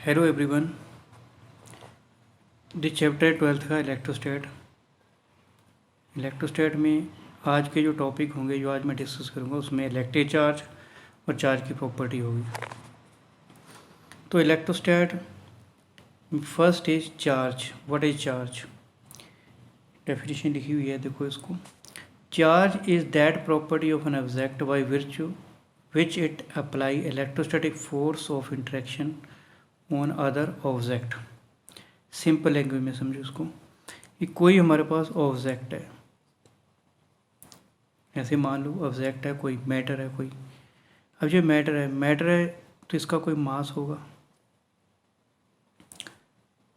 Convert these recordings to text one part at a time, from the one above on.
Hello everyone. This chapter 12th का इलेक्ट्रोस्टैट में आज के जो टॉपिक होंगे, जो आज मैं डिस्कस करूँगा, उसमें इलेक्ट्रिक चार्ज और चार्ज की प्रॉपर्टी होगी। तो electrostat first is charge. What is charge? Definition लिखी हुई है, देखो इसको। Charge is that property of an object by virtue which it apply electrostatic force of interaction on other object. Simple language में समझो इसको कि कोई हमारे पास ऑब्जेक्ट है, ऐसे मान लो ऑब्जेक्ट है, कोई मैटर है कोई। अब जो मैटर है तो इसका कोई मास होगा,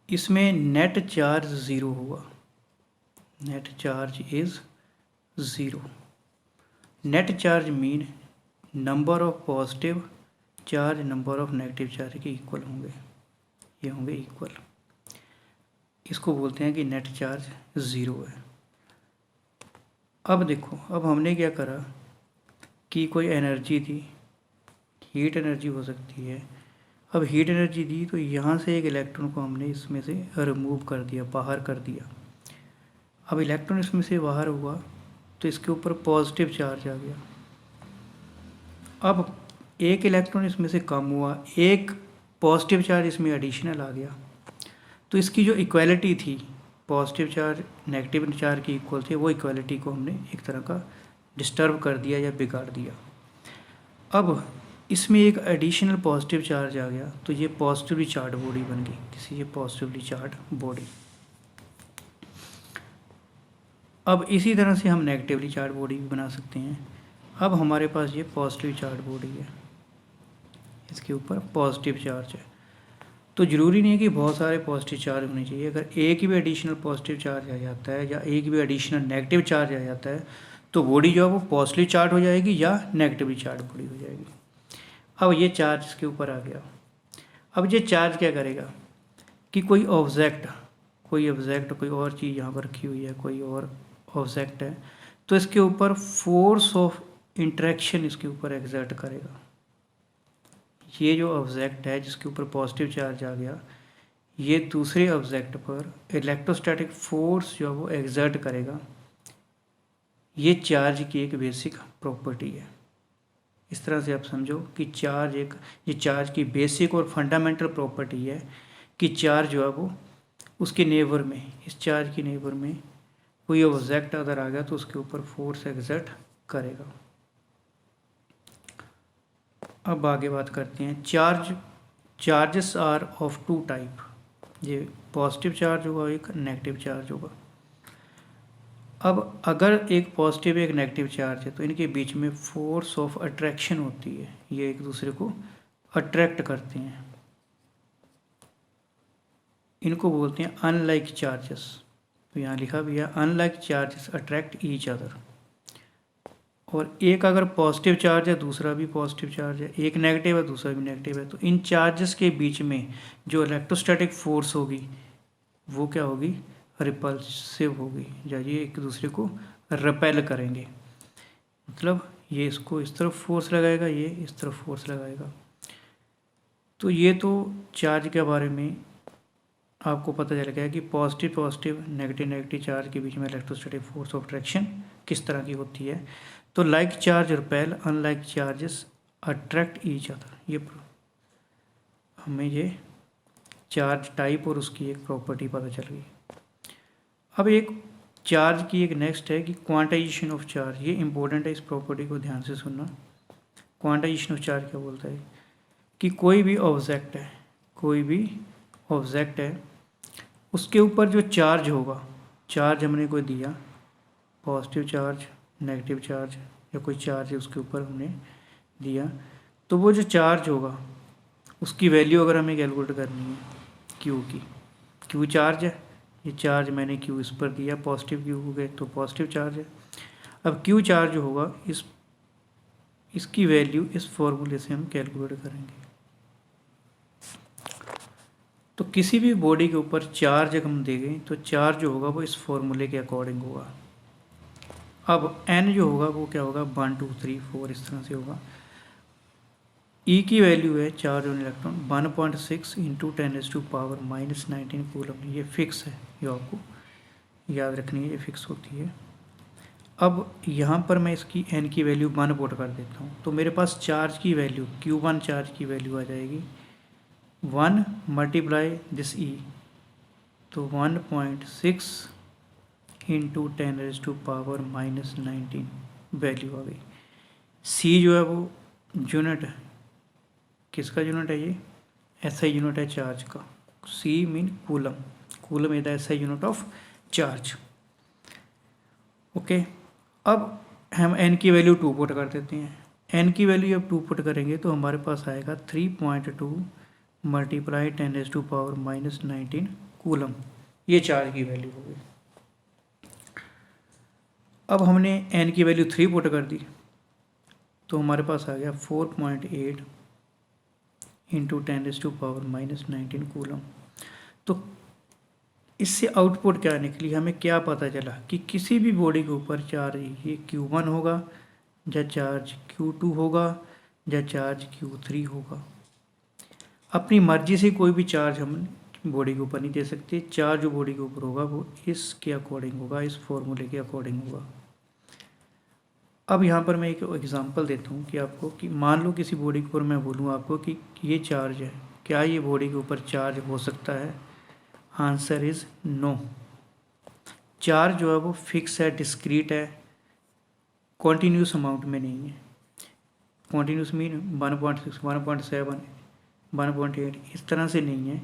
इसमें नेट चार्ज ज़ीरो होगा। Net charge is zero. Net charge mean number of positive charge number of negative charge के इक्वल होंगे, ये होंगे इक्वल। इसको बोलते हैं कि नेट चार्ज ज़ीरो है। अब देखो, अब हमने क्या करा कि कोई एनर्जी थी, हीट एनर्जी हो सकती है। अब हीट एनर्जी दी तो यहाँ से एक इलेक्ट्रॉन को हमने इसमें से रिमूव कर दिया, बाहर कर दिया। अब इलेक्ट्रॉन इसमें से बाहर हुआ तो इसके ऊपर पॉजिटिव चार्ज आ गया। अब एक इलेक्ट्रॉन इसमें से कम हुआ, एक पॉजिटिव चार्ज इसमें एडिशनल आ गया। तो इसकी जो इक्वालिटी थी, पॉजिटिव चार्ज नेगेटिव चार्ज की इक्वल थी, वो इक्वालिटी को हमने एक तरह का डिस्टर्ब कर दिया या बिगाड़ दिया। अब इसमें एक एडिशनल पॉजिटिव चार्ज आ गया तो ये पॉजिटिवली चार्ज बॉडी बन गई, किसी ये पॉजिटिवली चार्ज बॉडी। अब इसी तरह से हम नेगेटिवली चार्ज बॉडी भी बना सकते हैं। अब हमारे पास ये पॉजिटिव चार्ज बॉडी है, इसके ऊपर पॉजिटिव चार्ज है। तो ज़रूरी नहीं है कि बहुत सारे पॉजिटिव चार्ज होने चाहिए। अगर एक भी एडिशनल पॉजिटिव चार्ज आ जाता है या एक भी एडिशनल नेगेटिव चार्ज आ जाता है तो बॉडी जो है वो पॉजिटिव चार्ज हो जाएगी या नेगेटिवली चार्ज बॉडी हो जाएगी। अब ये चार्ज इसके ऊपर आ गया। अब ये चार्ज क्या करेगा कि कोई ऑब्जेक्ट कोई और चीज़ यहाँ पर रखी हुई है, कोई और ऑब्जेक्ट है, तो इसके ऊपर फोर्स ऑफ इंटरेक्शन इसके ऊपर एक्सर्ट करेगा। ये जो ऑब्जेक्ट है जिसके ऊपर पॉजिटिव चार्ज आ गया, ये दूसरे ऑब्जेक्ट पर इलेक्ट्रोस्टैटिक फोर्स जो है वो एक्सर्ट करेगा। ये चार्ज की एक बेसिक प्रॉपर्टी है। इस तरह से आप समझो कि ये चार्ज की बेसिक और फंडामेंटल प्रॉपर्टी है कि चार्ज जो है वो उसके नेबर में, इस चार्ज के नेबर में कोई ऑब्जेक्ट अगर आ गया तो उसके ऊपर फोर्स एक्सर्ट करेगा। अब आगे बात करते हैं charges are of two type. ये पॉजिटिव चार्ज होगा, एक नेगेटिव चार्ज होगा। अब अगर एक पॉजिटिव एक नेगेटिव चार्ज है तो इनके बीच में फोर्स ऑफ अट्रैक्शन होती है, ये एक दूसरे को अट्रैक्ट करते हैं। इनको बोलते हैं अनलाइक चार्जेस। तो यहाँ लिखा भी है unlike charges attract each other. और एक अगर पॉजिटिव चार्ज है दूसरा भी पॉजिटिव चार्ज है, एक नेगेटिव है दूसरा भी नेगेटिव है, तो इन चार्जेस के बीच में जो इलेक्ट्रोस्टैटिक फोर्स होगी वो क्या होगी? रिपल्सिव होगी, या ये एक दूसरे को रिपेल करेंगे। मतलब ये इसको इस तरफ फोर्स लगाएगा, ये इस तरफ फोर्स लगाएगा। तो ये तो चार्ज के बारे में आपको पता चल गया कि पॉजिटिव नेगेटिव चार्ज के बीच में इलेक्ट्रोस्टैटिक फोर्स ऑफ अट्रैक्शन किस तरह की होती है। तो like charge repel, unlike charges attract each other. ये हमें ये चार्ज टाइप और उसकी एक प्रॉपर्टी पता चल गई। अब एक चार्ज की एक नेक्स्ट है कि क्वांटाइजेशन ऑफ चार्ज। ये इंपॉर्टेंट है, इस प्रॉपर्टी को ध्यान से सुनना। क्वांटाइजेशन ऑफ चार्ज क्या बोलता है कि कोई भी ऑब्जेक्ट है उसके ऊपर जो चार्ज होगा, चार्ज हमने कोई दिया, पॉजिटिव चार्ज नेगेटिव चार्ज या कोई चार्ज है उसके ऊपर हमने दिया, तो वो जो चार्ज होगा उसकी वैल्यू अगर हमें कैलकुलेट करनी है क्यू चार्ज है, ये चार्ज मैंने क्यू इस पर दिया, पॉजिटिव क्यू हो गए तो पॉजिटिव चार्ज है। अब क्यू चार्ज होगा इसकी वैल्यू इस फॉर्मूले से हम कैलकुलेट करेंगे। तो किसी भी बॉडी के ऊपर चार्ज अगर हम देंगे तो चार्ज जो होगा वो इस फॉर्मूले के अकॉर्डिंग होगा। अब n जो होगा वो क्या होगा? 1 2 3 4 इस तरह से होगा। ई की वैल्यू है charge on electron 1.6 into 10⁻⁻19 coulomb. ये फिक्स है, ये आपको याद रखनी है, ये फिक्स होती है। अब यहाँ पर मैं इसकी n की वैल्यू 1 पुट कर देता हूँ, तो मेरे पास चार्ज की वैल्यू Q1 चार्ज की वैल्यू आ जाएगी 1 मल्टीप्लाई दिस E, तो 1.6 इंटू 10⁻⁻19 वैल्यू आ गई। C जो है वो यूनिट है, किसका यूनिट है? ये SI यूनिट है चार्ज का। C mean coulomb, coulomb is the SI unit of charge. Okay, अब हम n की वैल्यू 2 पुट कर देते हैं। n की वैल्यू जब 2 पुट करेंगे तो हमारे पास आएगा 3.2 मल्टीप्लाई 10⁻⁻19 कूलम। ये चार्ज की वैल्यू हो गई। अब हमने n की वैल्यू 3 पुट कर दी, तो हमारे पास आ गया 4.8 इंटू 10⁻⁻19 कूलम। तो इससे आउटपुट क्या निकली, हमें क्या पता चला कि किसी भी बॉडी के ऊपर चार्ज ये Q1 होगा, या चार्ज Q2 होगा, या चार्ज Q3 होगा। अपनी मर्जी से कोई भी चार्ज हम बॉडी के ऊपर नहीं दे सकते। चार्ज जो बॉडी के ऊपर होगा वो इसके अकॉर्डिंग होगा, इस फॉर्मूले के अकॉर्डिंग होगा। अब यहाँ पर मैं एक एग्जांपल देता हूँ कि आपको, कि मान लो किसी बॉडी के ऊपर मैं बोलूँ आपको कि ये चार्ज है, क्या ये बॉडी के ऊपर चार्ज हो सकता है? Answer is no. चार्ज जो है वो फिक्स है, डिस्क्रीट है, कॉन्टीन्यूस अमाउंट में नहीं है। कॉन्टीन्यूस मीन 1.6, 1.7, 1.8 इस तरह से नहीं है,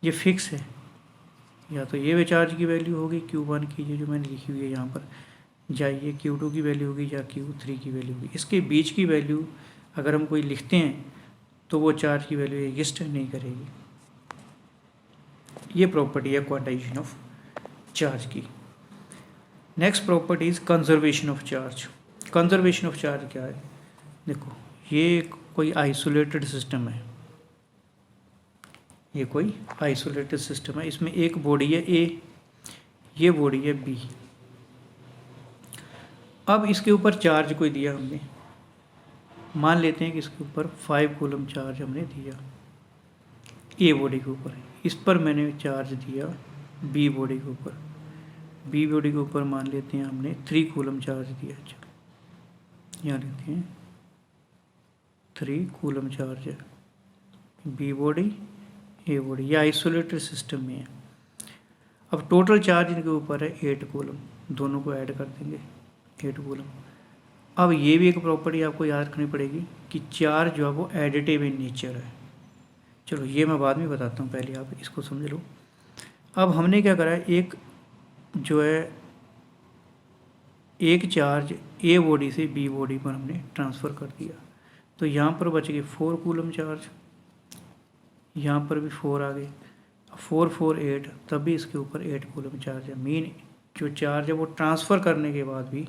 ये फिक्स है। या तो ये चार्ज की वैल्यू होगी Q1 की, ये जो मैंने लिखी हुई है यहाँ पर, या ये Q2 की वैल्यू होगी, या Q3 की वैल्यू होगी। इसके बीच की वैल्यू अगर हम कोई लिखते हैं तो वो चार्ज की वैल्यू एग्जिस्ट नहीं करेगी। ये प्रॉपर्टी है क्वांटाइजेशन ऑफ चार्ज की। Next property is conservation of charge. Conservation of charge क्या है? देखो, ये कोई आइसोलेटेड सिस्टम है, ये कोई आइसोलेटेड सिस्टम है। इसमें एक बॉडी है A, ये बॉडी है B। अब इसके ऊपर चार्ज कोई दिया हमने, मान लेते हैं कि इसके ऊपर 5 कूलम चार्ज हमने दिया A बॉडी के ऊपर। इस पर मैंने चार्ज दिया B बॉडी के ऊपर। B बॉडी के ऊपर मान लेते हैं हमने 3 कूलम चार्ज दिया। यहाँ लेते हैं 3 कूलम चार्ज है, B बॉडी A बॉडी, ये आइसोलेटेड सिस्टम में है। अब टोटल चार्ज इनके ऊपर है 8 कूलम, दोनों को ऐड कर देंगे 8 कूलम। अब ये भी एक प्रॉपर्टी आपको याद रखनी पड़ेगी कि चार्ज जो है वो एडिटिव इन नेचर है। चलो ये मैं बाद में बताता हूँ, पहले आप इसको समझ लो। अब हमने क्या करा है, एक जो है एक चार्ज A बॉडी से B बॉडी पर हमने ट्रांसफ़र कर दिया, तो यहाँ पर बच गए 4 कूलम चार्ज, यहाँ पर भी 4 आ गए, 4 4 8, तब भी इसके ऊपर 8 कूलम चार्ज है। मीन जो चार्ज है वो ट्रांसफ़र करने के बाद भी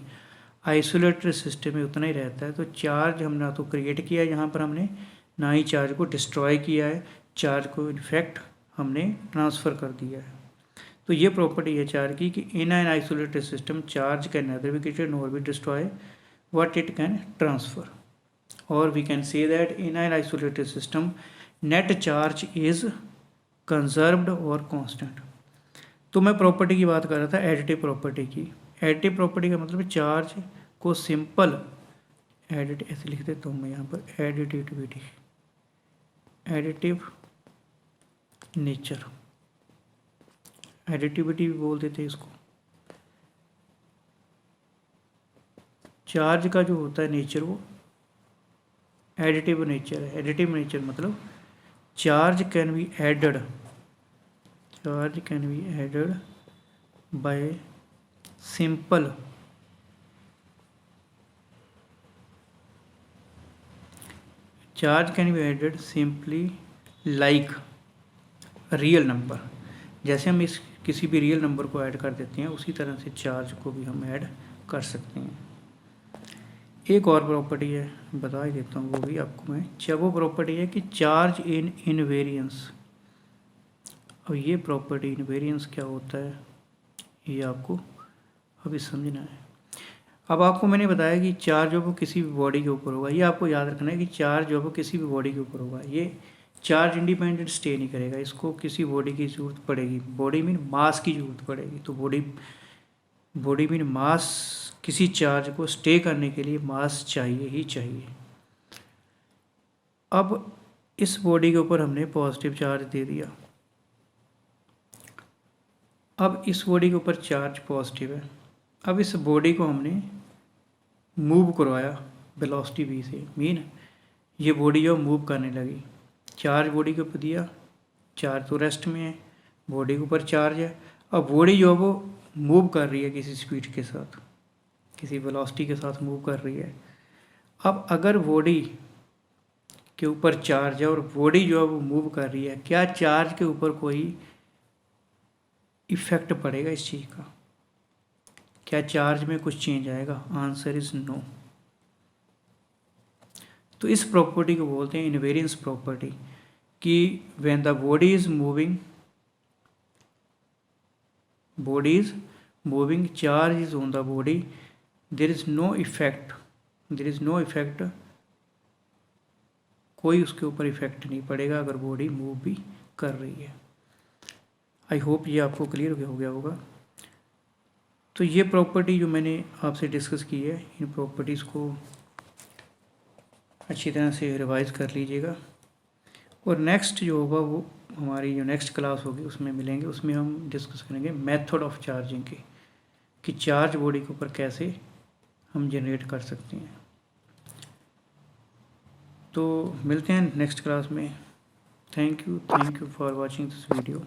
आइसोलेटेड सिस्टम में उतना ही रहता है। तो चार्ज हम ना तो क्रिएट किया है यहाँ पर हमने, ना ही चार्ज को डिस्ट्रॉय किया है, चार्ज को इनफैक्ट हमने ट्रांसफ़र कर दिया है। तो ये प्रॉपर्टी है चार्ज की कि in an isolated system charge can neither be created nor be destroy what it can transfer, और we can say that in an isolated system net charge is conserved और कांस्टेंट। तो मैं property की बात कर रहा था, एडिटिव प्रॉपर्टी की। एडिटिव प्रॉपर्टी का मतलब चार्ज को सिंपल एडिट, ऐसे लिख देता हूँ मैं यहाँ पर, एडिटिविटी, एडिटिव नेचर, एडिटिविटी भी बोल देते हैं इसको। चार्ज का जो होता है नेचर वो एडिटिव नेचर है। एडिटिव नेचर मतलब charge can be added, charge can be added by simple charge can be added simply like real number. जैसे हम इस किसी भी रियल नंबर को ऐड कर देते हैं, उसी तरह से चार्ज को भी हम ऐड कर सकते हैं। एक और प्रॉपर्टी है, बता ही देता हूँ वो भी आपको मैं। वो प्रॉपर्टी है कि चार्ज इन इनवेरियंस। और ये प्रॉपर्टी इनवेरियंस क्या होता है ये आपको अभी समझना है। अब आपको मैंने बताया कि चार्ज जो है वो किसी भी बॉडी के ऊपर होगा, ये आपको याद रखना है कि चार्ज जो है वो किसी भी बॉडी के ऊपर होगा, ये चार्ज इंडिपेंडेंट स्टे नहीं करेगा, इसको किसी बॉडी की ज़रूरत पड़ेगी, बॉडी मीन मास की ज़रूरत पड़ेगी। तो बॉडी मीन मास, किसी चार्ज को स्टे करने के लिए मास चाहिए ही चाहिए। अब इस बॉडी के ऊपर हमने पॉजिटिव चार्ज दे दिया, अब इस बॉडी के ऊपर चार्ज पॉजिटिव है, अब इस बॉडी को हमने मूव करवाया वेलोसिटी v से, मीन ये बॉडी जो मूव करने लगी, चार्ज बॉडी के ऊपर दिया, चार्ज तो रेस्ट में है, बॉडी के ऊपर चार्ज है, अब बॉडी जो है वो मूव कर रही है किसी स्पीड के साथ, किसी वेलोसिटी के साथ मूव कर रही है। अब अगर बॉडी के ऊपर चार्ज है और बॉडी जो है वो मूव कर रही है, क्या चार्ज के ऊपर कोई इफेक्ट पड़ेगा इस चीज़ का? क्या चार्ज में कुछ चेंज आएगा? Answer is no. तो इस प्रॉपर्टी को बोलते हैं इनवेरियंस प्रॉपर्टी, कि when the body is moving charge is on the body, there is no effect, कोई उसके ऊपर इफेक्ट नहीं पड़ेगा अगर बॉडी मूव भी कर रही है। आई होप ये आपको क्लियर हो गया होगा। तो ये प्रॉपर्टी जो मैंने आपसे डिस्कस की है, इन प्रॉपर्टीज़ को अच्छी तरह से रिवाइज कर लीजिएगा, और नेक्स्ट जो होगा वो हमारी जो नेक्स्ट क्लास होगी उसमें मिलेंगे, उसमें हम डिस्कस करेंगे मेथड ऑफ चार्जिंग की, कि चार्ज बॉडी के ऊपर कैसे हम जनरेट कर सकते हैं। तो मिलते हैं नेक्स्ट क्लास में। Thank you for watching this video.